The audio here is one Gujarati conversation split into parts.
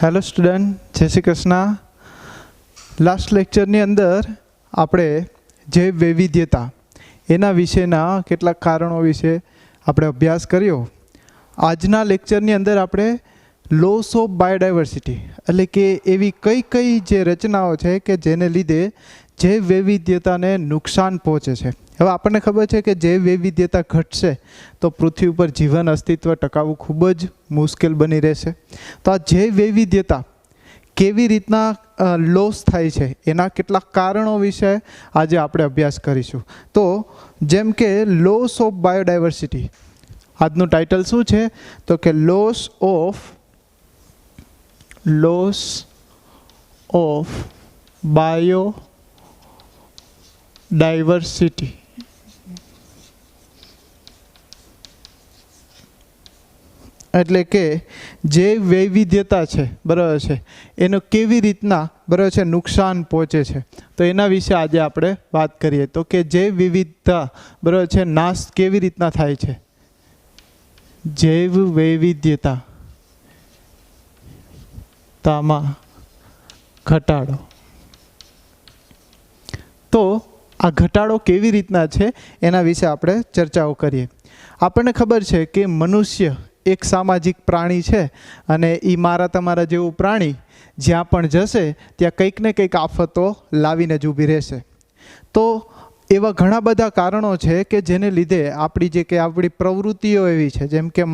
हेलो स्टूडेंट, जय श्री कृष्ण। लास्ट लेक्चरनी अंदर આપણે જૈવ વૈવિધ્યતા એના વિશેના કેટલાક કારણો વિશે આપણે અભ્યાસ કર્યો। આજના લેક્ચરની અંદર આપણે લોસ ઓફ બાયોડાયવર્સિટી એટલે કે એવી કઈ કઈ જે રચનાઓ છે કે જેને લીધે જૈવ વૈવિધ્યતાને નુકસાન પહોંચે છે। હવે આપણને ખબર છે કે જૈવ વૈવિધ્યતા ઘટશે તો પૃથ્વી ઉપર જીવન અસ્તિત્વ ટકાવવું ખૂબ જ મુશ્કેલ બની રહેશે। તો આ જૈવ વૈવિધ્યતા કેવી રીતના લોસ થાય છે એના કેટલાક કારણો વિશે આજે આપણે અભ્યાસ કરીશું। તો જેમ કે લોસ ઓફ બાયોડાયવર્સિટી, આજનું ટાઇટલ શું છે તો કે લોસ ઓફ બાયોડાયવર્સિટી। એટલે કે જે વૈવિધ્યતા છે બરાબર છે એનો કેવી રીતના બરાબર છે નુકસાન પહોંચે છે, તો એના વિશે આજે આપણે વાત કરીએ। તો કે જૈવ વિવિધતા બરાબર છે નાશ કેવી રીતના થાય છે, જૈવ વૈવિધ્યતામાં ઘટાડો। તો આ ઘટાડો કેવી રીતના છે એના વિશે આપણે ચર્ચાઓ કરીએ। આપણને ખબર છે કે મનુષ્ય એક સામાજિક પ્રાણી છે અને એ મારા તમારા જેવું પ્રાણી જ્યાં પણ જશે ત્યાં કંઈક ને કંઈક આફતો લાવીને જ ઊભી રહેશે। તો એવા ઘણા બધા કારણો છે કે જેને લીધે આપણી પ્રવૃત્તિઓ એવી છે, જેમ કે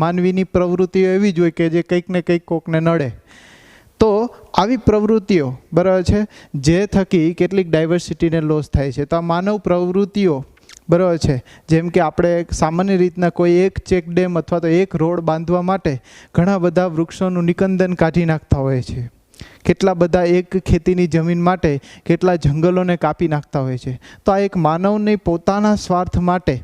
માનવીની પ્રવૃત્તિઓ એવી જ હોય કે જે કંઈક ને કંઈક કોકને નડે। તો આવી પ્રવૃત્તિઓ બરાબર છે જે થકી કેટલીક ડાયવર્સિટીને લોસ થાય છે। તો આ માનવ પ્રવૃત્તિઓ બરાબર છે, જેમ કે આપણે સામાન્ય રીતના કોઈ એક ચેકડેમ અથવા તો એક રોડ બાંધવા માટે ઘણા બધા વૃક્ષોનું નિકંદન કાઢી નાખતા હોય છે, કેટલા બધા એક ખેતીની જમીન માટે કેટલા જંગલોને કાપી નાખતા હોય છે। તો આ એક માનવને પોતાના સ્વાર્થ માટે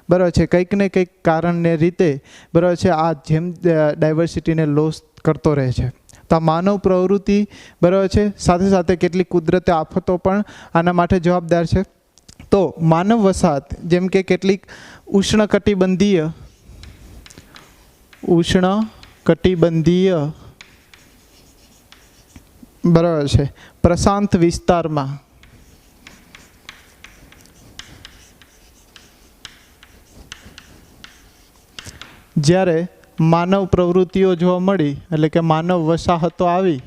બરાબર છે કંઈક ને કંઈક કારણને રીતે બરાબર છે આ જેમ ડાયવર્સિટીને લોસ કરતો રહે છે। તો આ માનવ પ્રવૃત્તિ બરાબર છે સાથે સાથે કેટલીક કુદરતી આફતો પણ આના માટે જવાબદાર છે। તો માનવ વસાહત જેમ કે કેટલીક ઉષ્ણકટિબંધીય બરાબર છે પ્રશાંત વિસ્તારમાં જ્યારે માનવ પ્રવૃત્તિઓ જોવા મળી એટલે કે માનવ વસાહતો આવી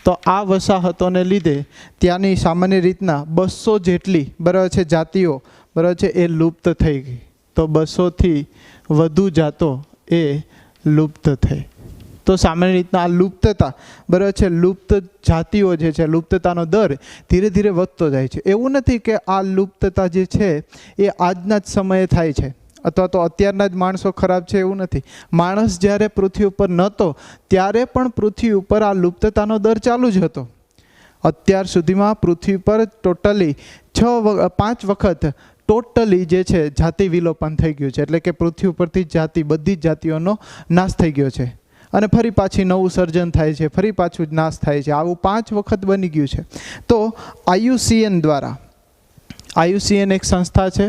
તો આ વસાહતોને લીધે ત્યાંની સામાન્ય રીતના 200 જેટલી બરાબર છે જાતિઓ બરાબર છે એ લુપ્ત થઈ ગઈ। તો 200થી વધુ જાતો એ લુપ્ત થઈ। તો સામાન્ય રીતના આ લુપ્તતા બરાબર છે લુપ્ત જાતિઓ જે છે લુપ્તતાનો દર ધીરે ધીરે વધતો જાય છે। એવું નથી કે આ લુપ્તતા જે છે એ આજના જ સમયે થાય છે અથવા તો અત્યારના જ માણસો ખરાબ છે એવું નથી। માણસ જ્યારે પૃથ્વી ઉપર નહોતો ત્યારે પણ પૃથ્વી ઉપર આ લુપ્તતાનો દર ચાલુ જ હતો। અત્યાર સુધીમાં પૃથ્વી પર ટોટલી 5 વખત ટોટલી જે છે જાતિ વિલોપન થઈ ગયું છે, એટલે કે પૃથ્વી ઉપરથી જાતિ બધી જ જાતિઓનો નાશ થઈ ગયો છે અને ફરી પાછી નવું સર્જન થાય છે, ફરી પાછું જ નાશ થાય છે, આવું 5 વખત બની ગયું છે। તો IUCN દ્વારા, IUCN એક સંસ્થા છે,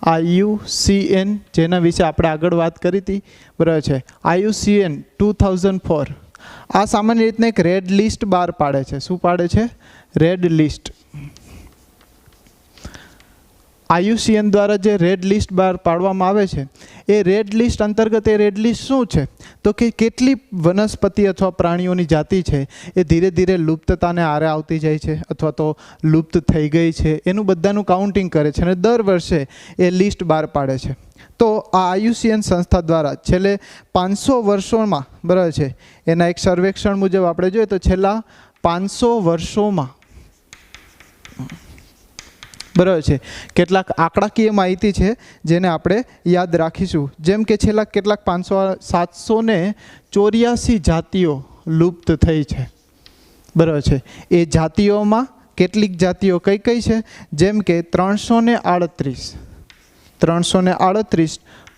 IUCN જેના વિશે આપણે આગળ વાત કરી હતી બરાબર છે, IUCN 2004 આ સામાન્ય રીતના એક રેડ લિસ્ટ બહાર પાડે છે। શું પાડે છે? Red list. IUCN દ્વારા જે રેડ લિસ્ટ બહાર પાડવામાં આવે છે એ રેડ લિસ્ટ અંતર્ગત એ રેડ લિસ્ટ શું છે તો કે કેટલી વનસ્પતિ અથવા પ્રાણીઓની જાતિ છે એ ધીરે ધીરે લુપ્તતાને આરે આવતી જાય છે અથવા તો લુપ્ત થઈ ગઈ છે એનું બધાનું કાઉન્ટિંગ કરે છે અને દર વર્ષે એ લિસ્ટ બહાર પાડે છે। તો આ IUCN સંસ્થા દ્વારા છેલ્લે 500 વર્ષોમાં બરાબર છે એના એક સર્વેક્ષણ મુજબ આપણે જોઈએ તો છેલ્લા 500 વર્ષોમાં બરાબર છે કેટલાક આંકડાકીય માહિતી છે જેને આપણે યાદ રાખીશું। જેમ કે છેલ્લા કેટલાક 784 જાતિઓ લુપ્ત થઈ છે બરાબર છે। એ જાતિઓમાં કેટલીક જાતિઓ કઈ કઈ છે, જેમ કે 338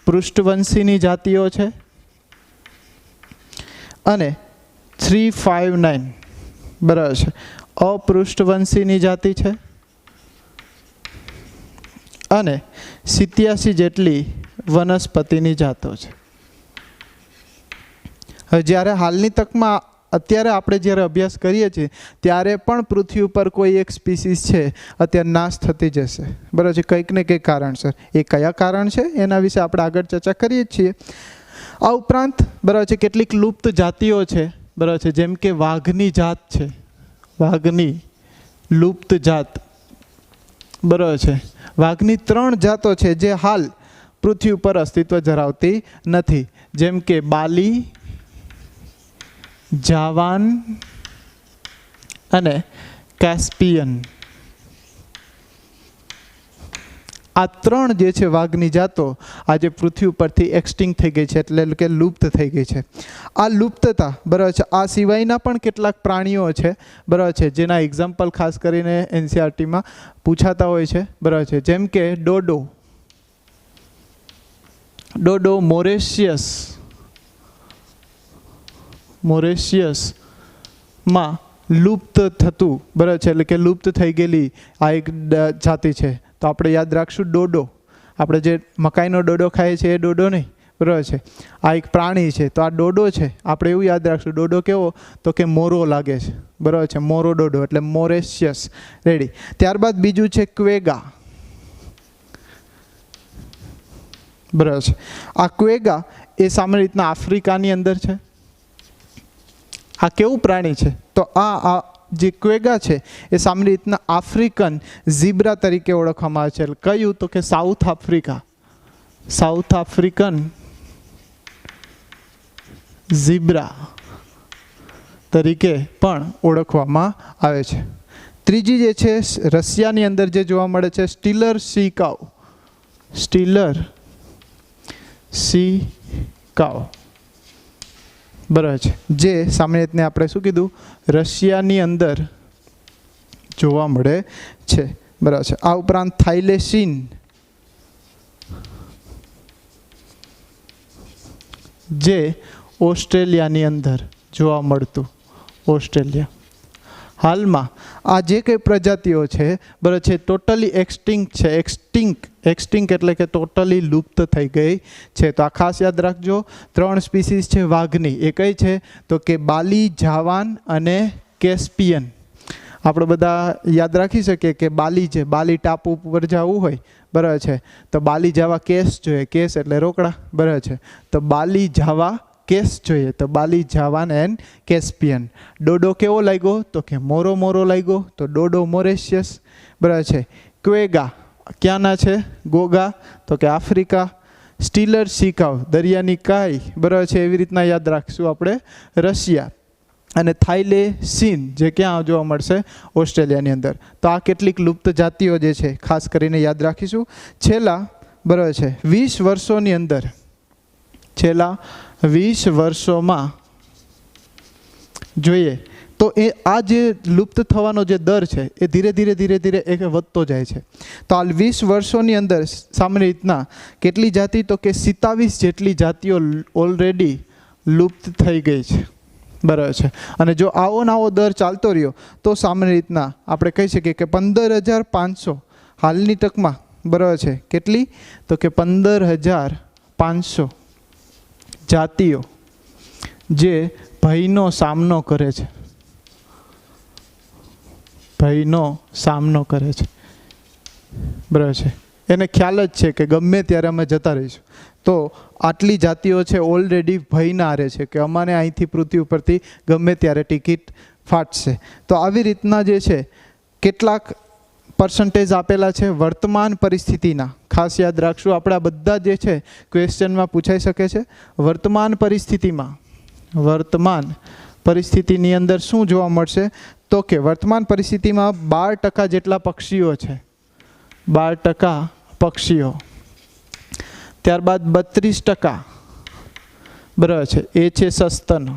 પૃષ્ઠવંશીની જાતિઓ છે અને 359 બરાબર છે અપૃષ્ઠવંશીની જાતિ છે અને 87 જેટલી વનસ્પતિની જાતો છે। હવે જ્યારે હાલની તકમાં અત્યારે આપણે જ્યારે અભ્યાસ કરીએ છીએ ત્યારે પણ પૃથ્વી ઉપર કોઈ એક સ્પીસીસ છે અત્યારે નાશ થતી જશે, બરાબર છે, કંઈક ને કંઈક કારણસર. એ કયા કારણ છે એના વિશે આપણે આગળ ચર્ચા કરીએ છીએ. આ ઉપરાંત બરાબર છે કેટલીક લુપ્ત જાતિઓ છે, બરાબર છે, જેમ કે વાઘની જાત છે, વાઘની લુપ્ત જાત, બરાબર છે. વાઘની 3 જાતો છે જે હાલ પૃથ્વી ઉપર અસ્તિત્વ ધરાવતી નથી, જેમ કે બાલી, જાવાન અને કેસ્પિયન. આ 3 જે છે વાઘની જાતો આજે પૃથ્વી ઉપરથી એક્સટિંક્ટ થઈ ગઈ છે, એટલે કે લુપ્ત થઈ ગઈ છે. આ લુપ્તતા, બરાબર છે, આ સિવાયના પણ કેટલાક પ્રાણીઓ છે, બરાબર છે, જેના એક્ઝામ્પલ ખાસ કરીને એનસીઆરટીમાં પૂછાતા હોય છે, બરાબર છે, જેમ કે ડોડો, ડોડો મોરેશિયસ, મોરેશિયસમાં લુપ્ત થતું, બરાબર છે, એટલે કે લુપ્ત થઈ ગયેલી આ એક જાતિ છે. તો આપણે યાદ રાખશું ડોડો, આપણે જે મકાઈનો ડોડો ખાઈએ છીએ એ ડોડો નહીં, બરાબર છે, આ એક પ્રાણી છે. તો આ ડોડો છે, આપણે એવું યાદ રાખશું. ડોડો કેવો? તો કે મોરો લાગે છે, બરાબર છે, મોરો ડોડો એટલે મોરેશિયસ. રેડી. ત્યારબાદ બીજું છે ક્વેગા, બરાબર છે. આ ક્વેગા એ સામાન્ય રીતના આફ્રિકાની અંદર છે. આ કેવું પ્રાણી છે? તો આ જે ક્વેગા છે એ સામાન્ય રીતના આફ્રિકન ઝીબ્રા તરીકે ઓળખવામાં આવે છે. કયું? તો કે south Africa, south African zebra તરીકે પણ ઓળખવામાં આવે છે. ત્રીજી જે છે રશિયાની અંદર જે જોવા મળે છે સ્ટીલર સી કાઉ, સ્ટીલર સી કાઉ, બરાબર છે, જે સામાન્ય રીતને આપણે શું કીધું રશિયાની અંદર જોવા મળે છે, બરાબર છે. આ ઉપરાંત થાઇલેસીન, જે ઓસ્ટ્રેલિયાની અંદર જોવા મળતું, ઓસ્ટ્રેલિયા. હાલમાં આ જે કંઈ પ્રજાતિઓ છે, બરાબર છે, ટોટલી એક્સટિંક્ટ છે. એક્સટિંક્ટ એટલે કે ટોટલી લુપ્ત થઈ ગઈ છે. તો આ ખાસ યાદ રાખજો. 3 સ્પીસીસ છે વાઘની. એ કઈ છે? તો કે બાલી, જાવાન અને કેસ્પિયન. આપણે બધા યાદ રાખી શકીએ કે બાલી છે, બાલી ટાપુ ઉપર જવું હોય, બરાબર છે, તો બાલી જાવા કેસ જોઈએ. કેસ એટલે રોકડા, બરાબર છે, તો બાલી જાવા કેસ જોઈએ. તો બાલી, જાવાન એન્ડ કેસ્પિયન. ડોડો કેવો લાગ્યો? તો કે મોરો મોરો લાગ્યો, તો ડોડો મોરેશિયસ, બરાબર છે. ક્વેગા ક્યાંના છે? ગોગા, તો કે આફ્રિકા. સ્ટીલર સી કાઉ દરિયાની કાઈ, બરાબર છે, એવી રીતના યાદ રાખશું આપણે રશિયા. અને થાઇલેસીન જે ક્યાં જોવા મળશે? ઓસ્ટ્રેલિયાની અંદર. તો આ કેટલીક લુપ્ત જાતિઓ જે છે ખાસ કરીને યાદ રાખીશું. છેલ્લા, બરાબર છે, 20 વર્ષોની અંદર, છેલ્લા 20 વર્ષોમાં જોઈએ તો એ આ જે લુપ્ત થવાનો જે દર છે એ ધીરે ધીરે એ વધતો જાય છે. તો આ 20 વર્ષોની અંદર સામાન્ય રીતના કેટલી જાતિ? તો કે 27 જેટલી જાતિઓ ઓલરેડી લુપ્ત થઈ ગઈ છે, બરાબર છે. અને જો આવો ને આવો દર ચાલતો રહ્યો તો સામાન્ય રીતના આપણે કહી શકીએ કે 15,500 હાલની તકમાં, બરાબર છે, કેટલી? તો કે 15,500 જાતિઓ જે ભયનો સામનો કરે છે, ભયનો સામનો કરે છે, બરાબર છે. એને ખ્યાલ જ છે કે ગમે ત્યારે અમે જતા રહીશું. તો આટલી જાતિઓ છે ઓલરેડી ભયના આરે છે કે અમારે અહીંથી પૃથ્વી ઉપરથી ગમે ત્યારે ટિકિટ ફાટશે. તો આવી રીતના જે છે કેટલાક પર્સન્ટેજ આપેલા છે વર્તમાન પરિસ્થિતિના. ખાસ યાદ રાખશું, આપણે આ બધા જે છે ક્વેશ્ચનમાં પૂછાઈ શકે છે. વર્તમાન પરિસ્થિતિમાં, વર્તમાન પરિસ્થિતિની અંદર શું જોવા મળશે? તો કે વર્તમાન પરિસ્થિતિમાં 12% જેટલા પક્ષીઓ છે, 12% પક્ષીઓ. ત્યારબાદ 32%, બરાબર છે, એ છે સસ્તન.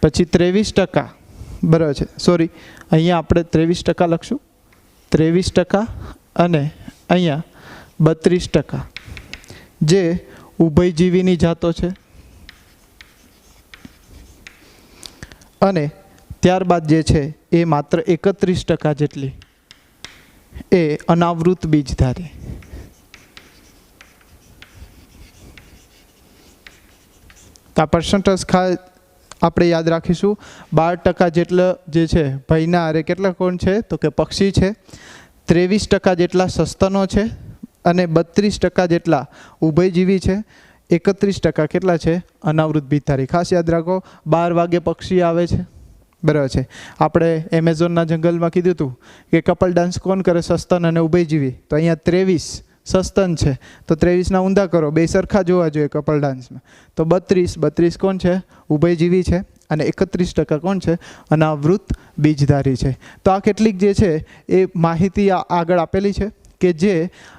પછી 23%, બરાબર છે, સોરી અહીંયા આપણે 23% લખશું, 23% અને અહીંયા 32% જે ઉભયજીવીની જાતો છે. અને ત્યારબાદ જે છે એ માત્ર 31% જેટલી એ અનાવૃત બીજધારી. તો આ પર્સન્ટેજ આપણે યાદ રાખીશું. 12% જેટલા જે છે ભયના હારે કેટલા કોણ છે તો કે પક્ષી છે, 23% જેટલા સસ્તનો છે અને 32% જેટલા ઉભયજીવી છે, 31% કેટલા છે અનાવૃત ભીતધારી. ખાસ યાદ રાખો 12 વાગે પક્ષી આવે છે, બરાબર છે. આપણે એમેઝોનના જંગલમાં કીધું હતું કે કપલ ડાન્સ કોણ કરે, સસ્તન અને ઉભયજીવી. તો અહીંયા 23 સસ્તન છે તો 23ના ઊંધા કરો, બે સરખા જોવા જોઈએ કપલ ડાન્સમાં. તો 32 કોણ છે ઉભયજીવી છે અને 31% કોણ છે અનાવૃત બીજધારી છે. તો આ કેટલીક જે છે એ માહિતી આગળ આપેલી છે કે જે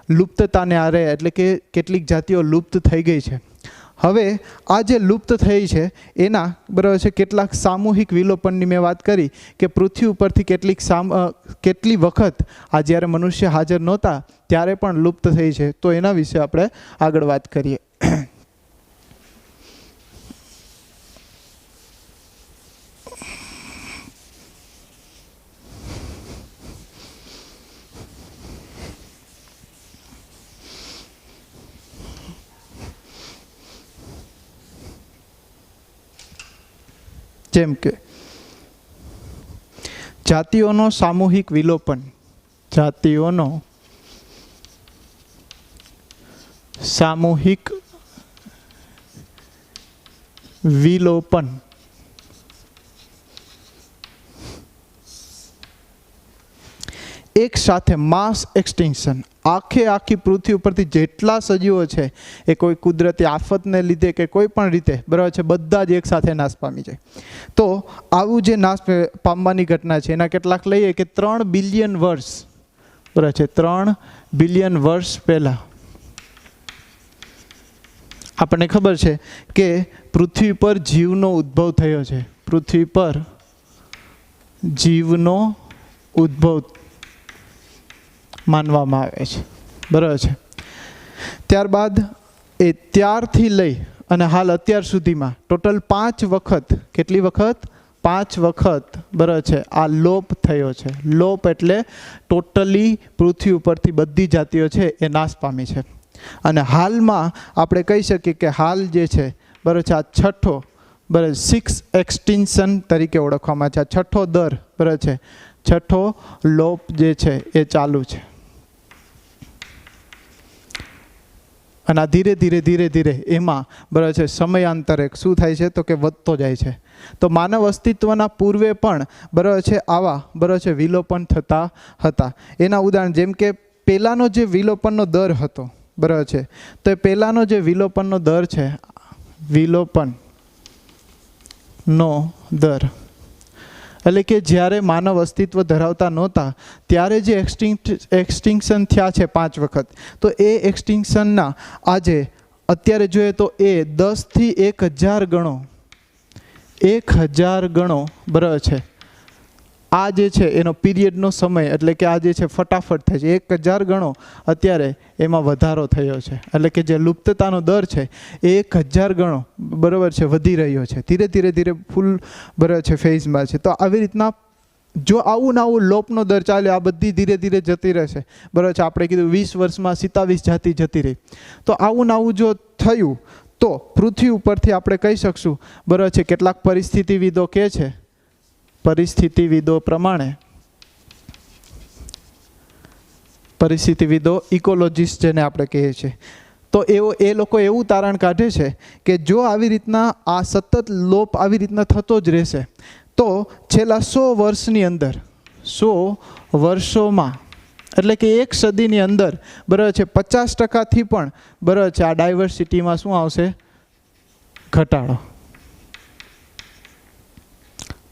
લુપ્તતાને આરે એટલે કે કેટલીક જાતિઓ લુપ્ત થઈ ગઈ છે. હવે આ જે લુપ્ત થઈ છે એના બરાબર છે કેટલાક સામૂહિક વિલોપનની મેં વાત કરી કે પૃથ્વી ઉપરથી કેટલી વખત આ જ્યારે મનુષ્ય હાજર નહોતા ત્યારે પણ લુપ્ત થઈ છે. તો એના વિશે આપણે આગળ વાત કરીએ. જેમ કે જાતિઓનો સામૂહિક વિલોપન, જાતિઓનો સામૂહિક વિલોપન. એક સાથે માસ એક્સટિંક્શન, આખી પૃથ્વી ઉપરથી જેટલા સજીવો છે એ કોઈ કુદરતી આફતને લીધે કે કોઈ પણ રીતે બરાબર છે બધા જ એક સાથે નાશ પામી જાય. તો આવું જે નાશ પામવાની ઘટના છે એના કેટલાક લઈએ કે 3 બિલિયન વર્ષ બરાબર છે, 3 બિલિયન વર્ષ પહેલા આપણને ખબર છે કે પૃથ્વી પર જીવનો ઉદ્ભવ થયો છે. પૃથ્વી પર જીવનો ઉદ્ભવ માનવામાં આવે છે, બરાબર છે. ત્યારબાદ ત્યારથી લઈ અને હાલ અત્યાર સુધીમાં ટોટલ 5 વખત, કેટલી વખત 5 વખત બરાબર છે આ લોપ થયો છે. લોપ એટલે ટોટલી પૃથ્વી ઉપરથી બધી જાતિઓ છે એ નાશ પામી છે. અને હાલમાં આપણે કહી શકીએ કે હાલ જે છે બરાબર છે આ છઠ્ઠો બરાબર 6 એક્સટિન્શન તરીકે ઓળખવામાં છે. આ છઠ્ઠો દર બરાબર છે, છઠ્ઠો લોપ જે છે એ ચાલુ છે. અને આ ધીરે ધીરે એમાં બરાબર છે સમયાંતરે શું થાય છે તો કે વધતો જાય છે. તો માનવ અસ્તિત્વના પૂર્વે પણ બરાબર છે આવા બરાબર છે વિલોપન થતા હતા. એના ઉદાહરણ જેમ કે પહેલાનો જે વિલોપનનો દર હતો બરાબર છે, તો એ પહેલાનો જે વિલોપનનો દર છે, વિલોપનનો દર એટલે કે જ્યારે માનવ અસ્તિત્વ ધરાવતા નહોતા ત્યારે જે એક્સટિંક્શન થયા છે 5 વખત, તો એ એક્સટિંક્શનના આજે અત્યારે જોઈએ તો એ 10 થી 1000 ગણો 1000 ગણો બરાબર છે આ જે છે એનો પીરિયડનો સમય એટલે કે આ જે છે ફટાફટ થાય છે. 1000 ગણો અત્યારે એમાં વધારો થયો છે. એટલે કે જે લુપ્તતાનો દર છે એ 1000 ગણો બરાબર છે વધી રહ્યો છે. ધીરે ફૂલ બરાબર છે ફેઝમાં છે. તો આવી રીતના જો આવું લોપનો દર ચાલે આ બધી ધીરે જતી રહેશે બરાબર છે. આપણે કીધું 20 વર્ષમાં 27 જાતિ જતી રહી. તો આવું જો થયું તો પૃથ્વી ઉપરથી આપણે કહી શકશું બરાબર છે કેટલાક પરિસ્થિતિવિદો કહે છે, પરિસ્થિતિવિદો પ્રમાણે, પરિસ્થિતિવિદો ઇકોલોજીસ્ટ જેને આપણે કહીએ છીએ, તો એ લોકો એવું તારણ કાઢે છે કે જો આવી રીતના આ સતત લોપ આવી રીતના થતો જ રહેશે તો છેલ્લા 100 વર્ષની અંદર 100 વર્ષોમાં એટલે કે 1 સદીની અંદર બરાબર છે 50%થી પણ બરાબર છે આ ડાયવર્સિટીમાં શું આવશે ઘટાડો.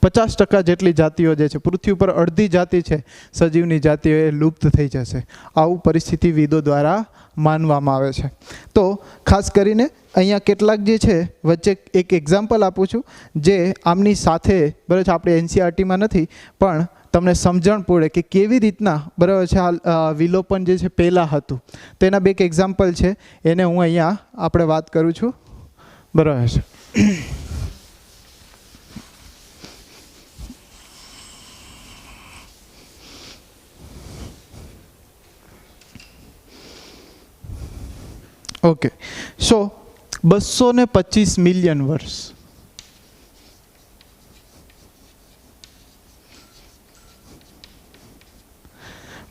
50% જેટલી જાતિઓ જે છે પૃથ્વી પર અડધી જાતિ છે સજીવની જાતિઓ એ લુપ્ત થઈ જશે. આવું પરિસ્થિતિવિદો દ્વારા માનવામાં આવે છે. તો ખાસ કરીને અહીંયા કેટલાક જે છે વચ્ચે એક એક્ઝામ્પલ આપું છું જે આમની સાથે બરાબર છે આપણે એનસીઆરટીમાં નથી પણ તમને સમજણ પડે કે કેવી રીતના બરાબર છે આ વિલોપન જે છે પહેલાં હતું. તો એના બે એક એક્ઝામ્પલ છે એને હું અહીંયા આપણે વાત કરું છું બરાબર છે. ઓકે, સો 225 મિલિયન વર્ષ.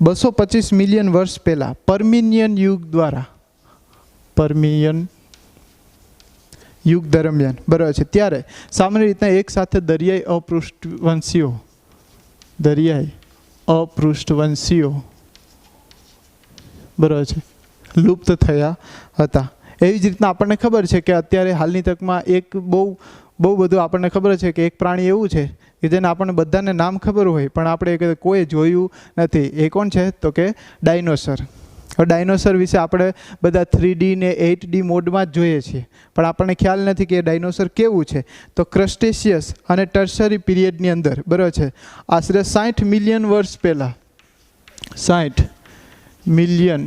$225 મિલિયન વર્ષ પહેલા પર્મિયન યુગ દ્વારા, પર્મિયન યુગ દરમિયાન બરાબર છે, ત્યારે સામાન્ય રીતના એક સાથે દરિયાઈ અપૃષ્ઠવંશીઓ બરાબર છે લુપ્ત થયા હતા. એવી જ રીતના આપણને ખબર છે કે અત્યારે હાલની તકમાં એક બહુ બધું આપણને ખબર છે કે એક પ્રાણી એવું છે કે જેને આપણને બધાને નામ ખબર હોય પણ આપણે કોઈ જોયું નથી. એ કોણ છે? તો કે ડાયનોસર. હવે ડાયનોસર વિશે આપણે બધા 3D ને 8D મોડમાં જ જોઈએ છીએ, પણ આપણને ખ્યાલ નથી કે એ ડાયનોસર કેવું છે. તો ક્રસ્ટેશિયસ અને ટર્શરી પીરિયડની અંદર બરાબર છે આશરે 60 મિલિયન વર્ષ પહેલાં, 60 મિલિયન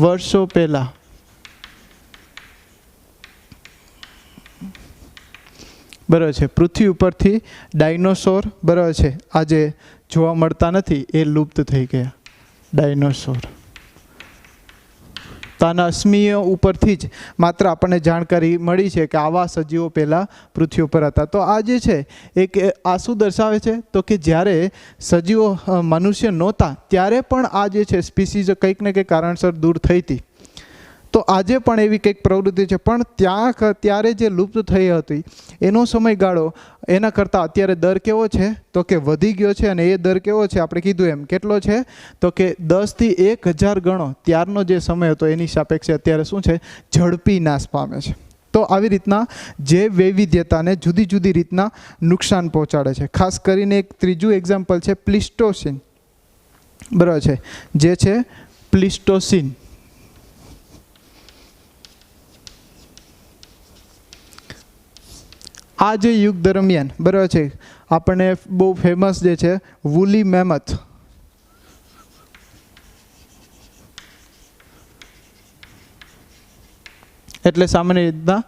વર્ષો પહેલાં બરાબર છે પૃથ્વી ઉપરથી ડાયનોસોર બરાબર છે આજે જોવા મળતા નથી, એ લુપ્ત થઈ ગયા ડાયનોસોર. તો આના અશ્મિઓ ઉપરથી જ માત્ર આપણને જાણકારી મળી છે કે આવા સજીવો પહેલાં પૃથ્વી ઉપર હતા. તો આ જે છે એક આ શું દર્શાવે છે? તો કે જ્યારે સજીવો મનુષ્ય નહોતા ત્યારે પણ આ જે છે સ્પીસીઝ કંઈક ને કંઈક કારણસર દૂર થઈ હતી. તો આજે પણ એવી કંઈક પ્રવૃત્તિ છે, પણ ત્યારે જે લુપ્ત થઈ હતી એનો સમયગાળો એના કરતાં અત્યારે દર કેવો છે? તો કે વધી ગયો છે. અને એ દર કેવો છે? આપણે કીધું એમ કેટલો છે? તો કે 10 થી 1000 ગણો ત્યારનો જે સમય હતો એની સાપેક્ષે અત્યારે શું છે? ઝડપી નાશ પામે છે. તો આવી રીતના જે વૈવિધ્યતાને જુદી જુદી રીતના નુકસાન પહોંચાડે છે. ખાસ કરીને એક ત્રીજું એક્ઝામ્પલ છે પ્લિસ્ટોસીન બરાબર છે, જે છે પ્લિસ્ટોસીન. આ જે યુગ દરમિયાન બરાબર છે આપણને બહુ ફેમસ જે છે વુલી મેમથ, એટલે સામાન્ય રીતના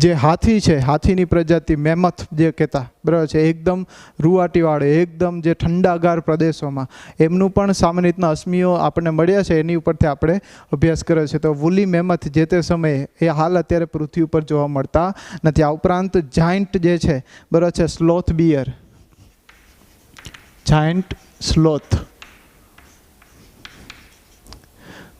જે હાથી છે, હાથીની પ્રજાતિ મેમથ જે કહેતા બરાબર છે, એકદમ રૂવાટીવાળે એકદમ જે ઠંડાગાર પ્રદેશોમાં એમનું પણ સામાન્ય રીતના અશ્મિઓ આપણને મળ્યા છે. એની ઉપરથી આપણે અભ્યાસ કર્યો છે. તો વુલી મેમથ જે તે સમયે એ હાલ અત્યારે પૃથ્વી ઉપર જોવા મળતા નથી. આ ઉપરાંત જાયન્ટ જે છે બરાબર છે સ્લોથ બિયર, જાયન્ટ સ્લોથ.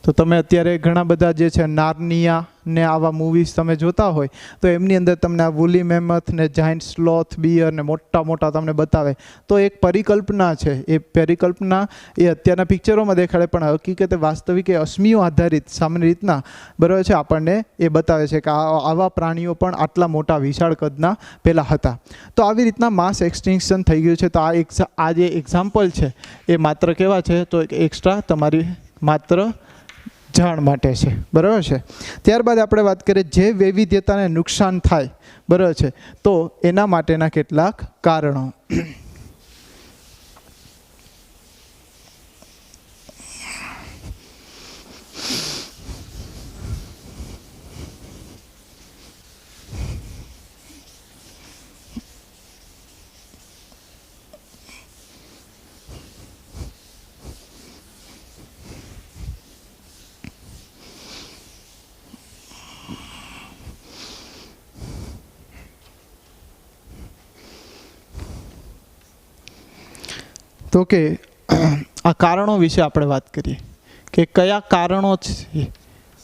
તો તમે અત્યારે ઘણા બધા જે છે નાર્નિયા ને આવા મૂવીઝ તમે જોતા હોય તો એમની અંદર તમને આ વુલી મેમથ ને જાયન્ટ સ્લોથ બિયર ને મોટા મોટા તમને બતાવે. તો એક પરિકલ્પના છે, એ પરિકલ્પના એ અત્યારના પિક્ચરોમાં દેખાડે પણ હકીકતે વાસ્તવિક એ અશ્મિઓ આધારિત સામાન્ય રીતના બરાબર છે આપણને એ બતાવે છે કે આવા પ્રાણીઓ પણ આટલા મોટા વિશાળ કદના પહેલાં હતા. તો આવી રીતના માસ એક્સટિંક્શન થઈ ગયું છે. તો આ જે એક્ઝામ્પલ છે એ માત્ર કેવા છે? તો એક્સ્ટ્રા તમારી માત્ર જાણ માટે છે બરાબર છે. ત્યારબાદ આપણે વાત કરીએ જે વૈવિધ્યતાને નુકસાન થાય બરાબર છે તો એના માટેના કેટલાક કારણો. તો કે આ કારણો વિશે આપણે વાત કરીએ કે કયા કારણો છે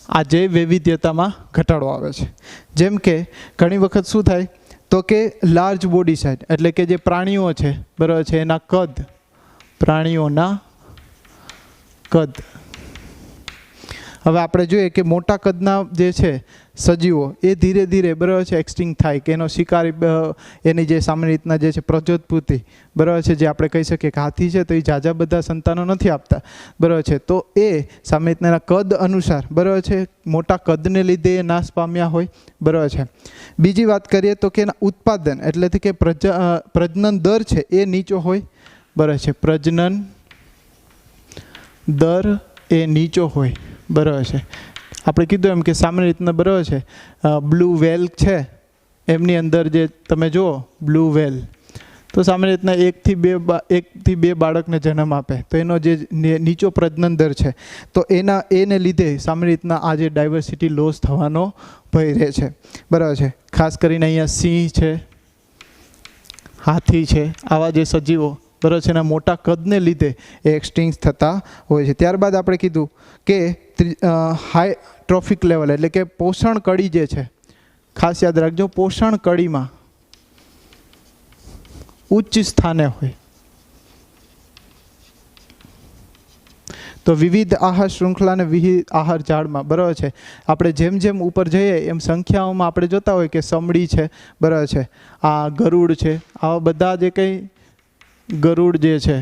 આ જૈવ વૈવિધ્યતામાં ઘટાડો આવે છે. જેમ કે ઘણી વખત શું થાય તો કે લાર્જ બોડી સાઇઝ, એટલે કે જે પ્રાણીઓ છે બરાબર છે એના કદ, પ્રાણીઓના કદ. હવે આપણે જોઈએ કે મોટા કદના જે છે સજીવો એ ધીરે ધીરે બરાબર છે એક્સટિંક્ટ થાય, કે એનો શિકારી એની જે સામાન્ય રીતના જે છે પ્રજોત્પત્તિ બરાબર છે, જે આપણે કહી શકીએ કે હાથી છે તો એ ઝાઝા બધા સંતાનો નથી આપતા બરાબર છે, તો એ સામાન્ય રીતના કદ અનુસાર બરાબર છે મોટા કદને લીધે એ નાશ પામ્યા હોય બરાબર છે. બીજી વાત કરીએ તો કે એના ઉત્પાદન એટલે કે પ્રજનન દર છે એ નીચો હોય બરાબર છે, પ્રજનન દર એ નીચો હોય બરાબર છે. આપણે કીધું એમ કે સામાન્ય રીતના બરાબર છે બ્લુ વેલ છે એમની અંદર જે તમે જુઓ બ્લુ વેલ તો સામાન્ય રીતના એકથી બે બાળકને જન્મ આપે તો એનો જે નીચો પ્રજનન દર છે તો એને લીધે સામાન્ય રીતના આ જે ડાયવર્સિટી લોસ થવાનો ભય રહે છે, બરાબર છે. ખાસ કરીને અહીંયા સિંહ છે, હાથી છે, આવા જે સજીવો બરાબર છે એના મોટા કદને લીધે એ એક્સટિંક્ટ થતા હોય છે. ત્યારબાદ આપણે કીધું કે હાઈ ટ્રોફિક લેવલ એટલે કે પોષણ કડી જે છે, ખાસ યાદ રાખજો પોષણ કડીમાં ઉચ્ચ સ્થાને હોય તો વિવિધ આહાર શૃંખલા અને વિવિધ આહાર ઝાડમાં બરાબર છે આપણે જેમ જેમ ઉપર જઈએ એમ સંખ્યાઓમાં આપણે જોતા હોય કે સમડી છે, બરાબર છે, આ ગરુડ છે, આવા બધા જે કંઈ ગરુડ જે છે,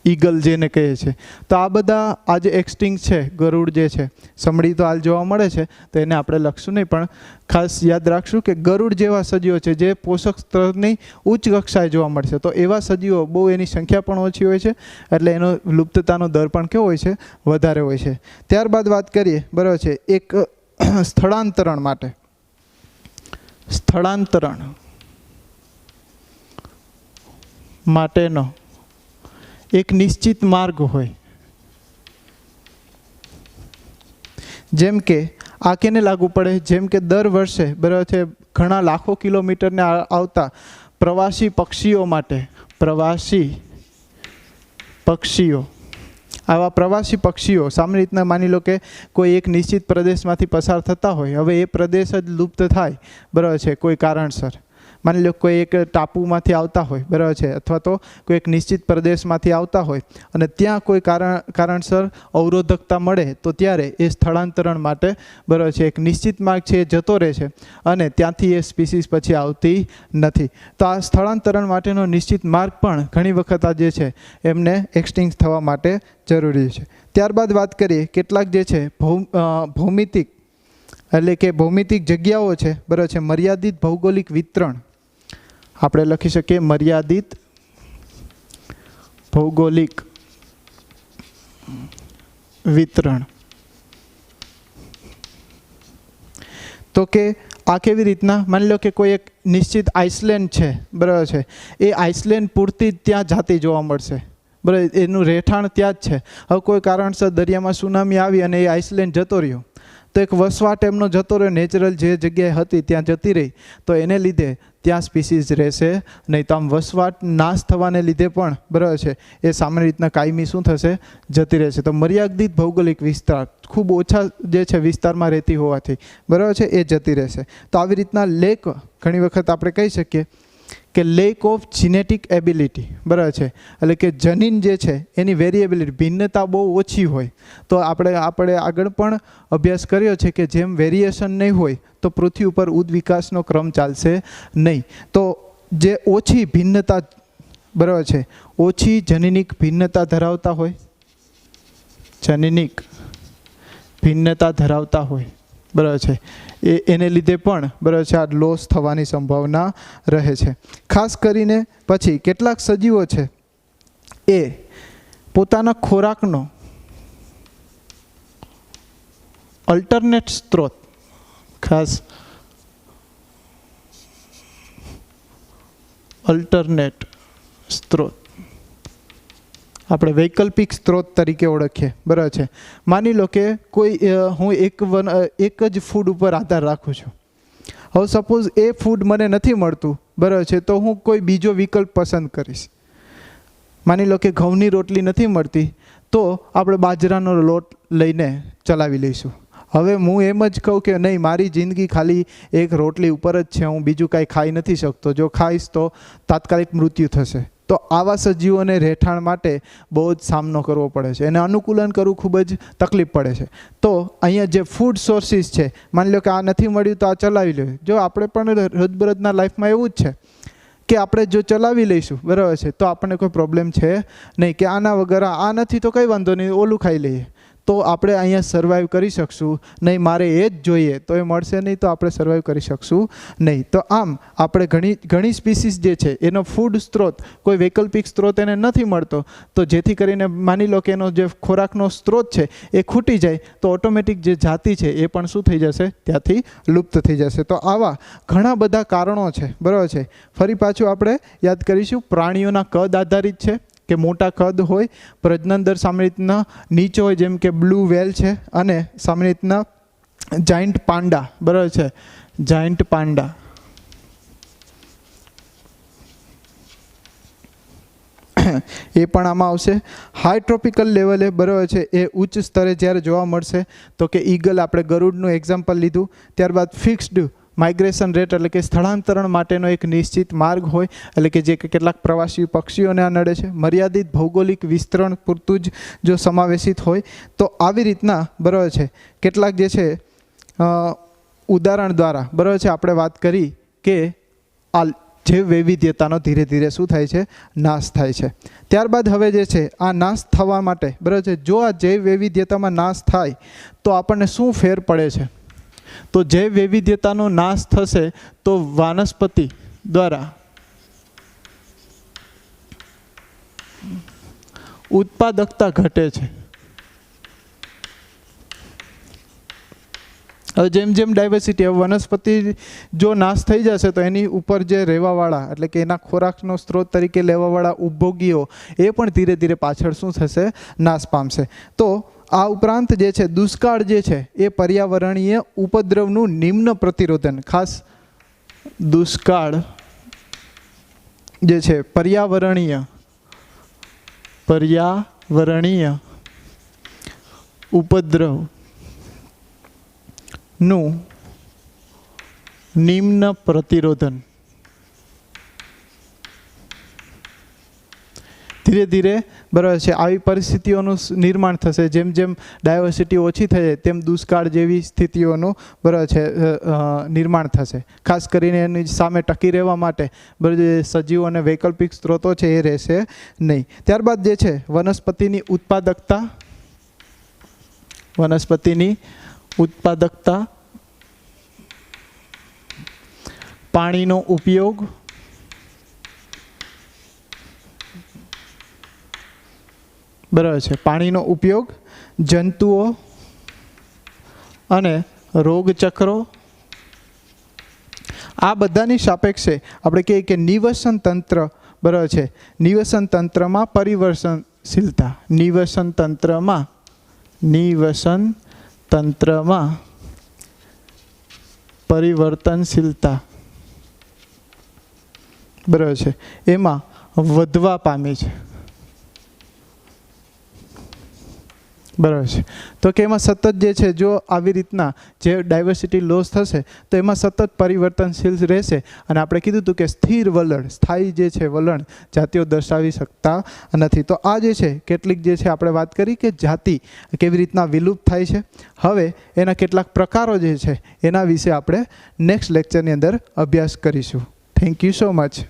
ઈગલ જેને કહે છે, તો આ બધા આ જે એક્સટિંક્ટ છે ગરુડ જે છે, સમડી તો હાલ જોવા મળે છે તો એને આપણે લખશું નહીં, પણ ખાસ યાદ રાખશું કે ગરુડ જેવા સજીવો છે જે પોષક સ્તરની ઉચ્ચ કક્ષાએ જોવા મળશે. તો એવા સજીવો બહુ એની સંખ્યા પણ ઓછી હોય છે એટલે એનો લુપ્તતાનો દર પણ કેવો હોય છે, વધારે હોય છે. ત્યારબાદ વાત કરીએ બરાબર છે એક સ્થળાંતરણ માટે. સ્થળાંતરણ માટેનો એક નિશ્ચિત માર્ગ હોય, જેમ કે આ કેને લાગુ પડે, જેમ કે દર વર્ષે બરાબર છે ઘણા લાખો કિલોમીટરને આવતા પ્રવાસી પક્ષીઓ માટે, પ્રવાસી પક્ષીઓ, આવા પ્રવાસી પક્ષીઓ સામાન્ય રીતના માની લો કે કોઈ એક નિશ્ચિત પ્રદેશમાંથી પસાર થતા હોય, હવે એ પ્રદેશ જ લુપ્ત થાય બરાબર છે કોઈ કારણસર, માની લો કોઈ એક ટાપુમાંથી આવતા હોય બરાબર છે અથવા તો કોઈ એક નિશ્ચિત પ્રદેશમાંથી આવતા હોય અને ત્યાં કોઈ કારણસર અવરોધકતા મળે તો ત્યારે એ સ્થળાંતરણ માટે બરાબર છે એક નિશ્ચિત માર્ગ છે એ જતો રહે છે અને ત્યાંથી એ સ્પીસીસ પછી આવતી નથી. તો આ સ્થળાંતરણ માટેનો નિશ્ચિત માર્ગ પણ ઘણી વખત આ જે છે એમને એક્સટિંક્ટ થવા માટે જરૂરી છે. ત્યારબાદ વાત કરીએ કેટલાક જે છે ભૌમિતિક એટલે કે ભૌમિતિક જગ્યાઓ છે બરાબર છે, મર્યાદિત ભૌગોલિક વિતરણ આપણે લખી શકીએ, મર્યાદિત ભૌગોલિક વિતરણ. તો કે આ કેવી રીતના, માની લો કે કોઈ એક નિશ્ચિત આઇસલેન્ડ છે બરાબર છે, એ આઇસલેન્ડ પૂરતી જ ત્યાં જાતિ જોવા મળશે બરાબર, એનું રહેઠાણ ત્યાં જ છે. હવે કોઈ કારણસર દરિયામાં સુનામી આવી અને એ આઇસલેન્ડ જતો રહ્યો તો એક વસવાટ એમનો જતો રહ્યો, નેચરલ જે જગ્યાએ હતી ત્યાં જતી રહી તો એને લીધે ત્યાં સ્પીસીઝ રહેશે નહીં. તો આમ વસવાટ નાશ થવાને લીધે પણ બરાબર છે એ સામાન્ય રીતના કાયમી શું થશે, જતી રહેશે. તો મર્યાદિત ભૌગોલિક વિસ્તાર ખૂબ ઓછા જે છે વિસ્તારમાં રહેતી હોવાથી બરાબર છે એ જતી રહેશે. તો આવી રીતના લેક ઘણી વખત આપણે કહી શકીએ કે લેક ઓફ જીનેટિક એબિલિટી બરાબર છે, એટલે કે જનીન જે છે એની વેરિએબિલિટી ભિન્નતા બહુ ઓછી હોય. તો આપણે આગળ પણ અભ્યાસ કર્યો છે કે જેમ વેરિએશન નહીં હોય તો પૃથ્વી ઉપર ઉદ્વિકાસનો ક્રમ ચાલશે નહીં. તો જે ઓછી ભિન્નતા બરાબર છે, ઓછી જનીનિક ભિન્નતા ધરાવતા હોય, જનીનિક ભિન્નતા ધરાવતા હોય બરાબર છે એને લીધે પણ બરાબર છે આ લોસ થવાની સંભાવના રહે છે. ખાસ કરીને પછી કેટલાક સજીવો છે એ પોતાના ખોરાકનો અલ્ટરનેટ સ્ત્રોત, ખાસ અલ્ટરનેટ સ્ત્રોત આપણે વૈકલ્પિક સ્ત્રોત તરીકે ઓળખીએ બરાબર છે. માની લો કે કોઈ હું એક જ ફૂડ ઉપર આધાર રાખું છું, હવે સપોઝ એ ફૂડ મને નથી મળતું બરાબર છે તો હું કોઈ બીજો વિકલ્પ પસંદ કરીશ. માની લો કે ઘઉંની રોટલી નથી મળતી તો આપણે બાજરાનો લોટ લઈને ચલાવી લઈશું. હવે હું એમ જ કહું કે નહીં મારી જિંદગી ખાલી એક રોટલી ઉપર જ છે, હું બીજું કાંઈ ખાઈ નથી શકતો, જો ખાઈશ તો તાત્કાલિક મૃત્યુ થશે. તો આવા સજીવોને રહેઠાણ માટે બહુ જ સામનો કરવો પડે છે, એને અનુકૂલન કરવું ખૂબ જ તકલીફ પડે છે. તો અહીંયા જે ફૂડ સોર્સિસ છે, માની લો કે આ નથી મળ્યું તો આ ચલાવી લે. જો આપણે પણ રોજબરોજના લાઈફમાં એવું જ છે કે આપણે જો ચલાવી લઈશું બરાબર છે તો આપણને કોઈ પ્રોબ્લેમ છે નહીં, કે આના વગર આ નથી તો કંઈ વાંધો નહીં ઓલું ખાઈ લઈએ. તો આપણે અહીંયા સર્વાઈવ કરી શકશું, નહીં મારે એ જ જોઈએ તો એ મળશે નહીં, તો આપણે સર્વાઈવ કરી શકશું નહીં. તો આમ આપણે ઘણી સ્પીસીસ જે છે એનો ફૂડ સ્ત્રોત, કોઈ વૈકલ્પિક સ્ત્રોત એને નથી મળતો, તો જેથી કરીને માની લો કે એનો જે ખોરાકનો સ્ત્રોત છે એ ખૂટી જાય તો ઓટોમેટિક જે જાતિ છે એ પણ શું થઈ જશે, ત્યાંથી લુપ્ત થઈ જશે. તો આવા ઘણા બધા કારણો છે, બરાબર છે. ફરી પાછું આપણે યાદ કરીશું, પ્રાણીઓના કદ આધારિત છે કે મોટા કદ હોય, પ્રજનન દર સામાન્ય રીતના નીચો હોય જેમ કે બ્લુ વેલ છે, અને સામાન્ય રીતના જાયન્ટ પાંડા, બરાબર છે, જાયન્ટ પાંડા. એ પણ આમાં આવશે. હાઈ ટ્રોપિકલ લેવલે, બરાબર છે, એ ઉચ્ચ સ્તરે જ્યારે જોવા મળશે તો કે ઈગલ, આપણે ગરુડનું એક્ઝામ્પલ લીધું. ત્યારબાદ ફિક્સ્ડ માઇગ્રેશન રેટ એટલે કે સ્થળાંતરણ માટેનો એક નિશ્ચિત માર્ગ હોય, એટલે કે જે કેટલાક પ્રવાસી પક્ષીઓને આ નડે છે. મર્યાદિત ભૌગોલિક વિસ્તરણ પૂરતું જ જો સમાવેશિત હોય તો આવી રીતના, બરાબર છે, કેટલાક જે છે ઉદાહરણ દ્વારા, બરાબર છે, આપણે વાત કરી કે આ જૈવ વૈવિધ્યતાનો ધીરે ધીરે શું થાય છે, નાશ થાય છે. ત્યારબાદ હવે જે છે આ નાશ થવા માટે, બરાબર છે, જો આ જૈવ વૈવિધ્યતામાં નાશ થાય તો આપણને શું ફેર પડે છે, તો જૈવ વૈવિધ્યતાનો નાશ થશે તો વાનસ્પતિ દ્વારા ઉત્પાદકતા ઘટે છે. હવે જેમ જેમ ડાયવર્સિટી, હવે વનસ્પતિ જો નાશ થઈ જશે તો એની ઉપર જે રહેવાવાળા, એટલે કે એના ખોરાકનો સ્ત્રોત તરીકે લેવાવાળા ઉપભોગીઓ એ પણ ધીરે ધીરે પાછળ શું થશે, નાશ પામશે. તો આ ઉપરાંત જે છે દુષ્કાળ જે છે એ પર્યાવરણીય ઉપદ્રવનું નિમ્ન પ્રતિરોધન, ખાસ દુષ્કાળ જે છે પર્યાવરણીય ઉપદ્રવનું નિમ્ન પ્રતિરોધન. ધીરે ધીરે, બરાબર છે, આવી પરિસ્થિતિઓનું નિર્માણ થશે. જેમ જેમ ડાયવર્સિટી ઓછી થઈ તેમ દુષ્કાળ જેવી સ્થિતિઓનું, બરાબર છે, નિર્માણ થશે. ખાસ કરીને એની સામે ટકી રહેવા માટે, બરાબર, જે સજીવ અને વૈકલ્પિક સ્ત્રોતો છે એ રહેશે નહીં. ત્યારબાદ જે છે વનસ્પતિની ઉત્પાદકતા, પાણીનો ઉપયોગ, બરાબર છે, પાણીનો ઉપયોગ, જંતુઓ અને રોગચક્રો, આ બધાની સાપેક્ષે આપણે કહીએ કે નિવસન તંત્ર, બરાબર છે, નિવસન તંત્રમાં પરિવર્તનશીલતા, બરાબર છે, એમાં વધવા પામી છે. બરાબર છે. તો કે એમાં સતત જે છે, જો આવી રીતના જે ડાયવર્સિટી લોસ થશે તો એમાં સતત પરિવર્તનશીલ રહેશે. અને આપણે કીધું હતું કે સ્થિર વલણ, સ્થાયી જે છે વલણ જાતિઓ દર્શાવી શકતા નથી. તો આ જે છે કેટલીક જે છે આપણે વાત કરી કે જાતિ કેવી રીતના વિલુપ્ત થાય છે. હવે એના કેટલાક પ્રકારો જે છે એના વિશે આપણે નેક્સ્ટ લેક્ચરની અંદર અભ્યાસ કરીશું. Thank you so much.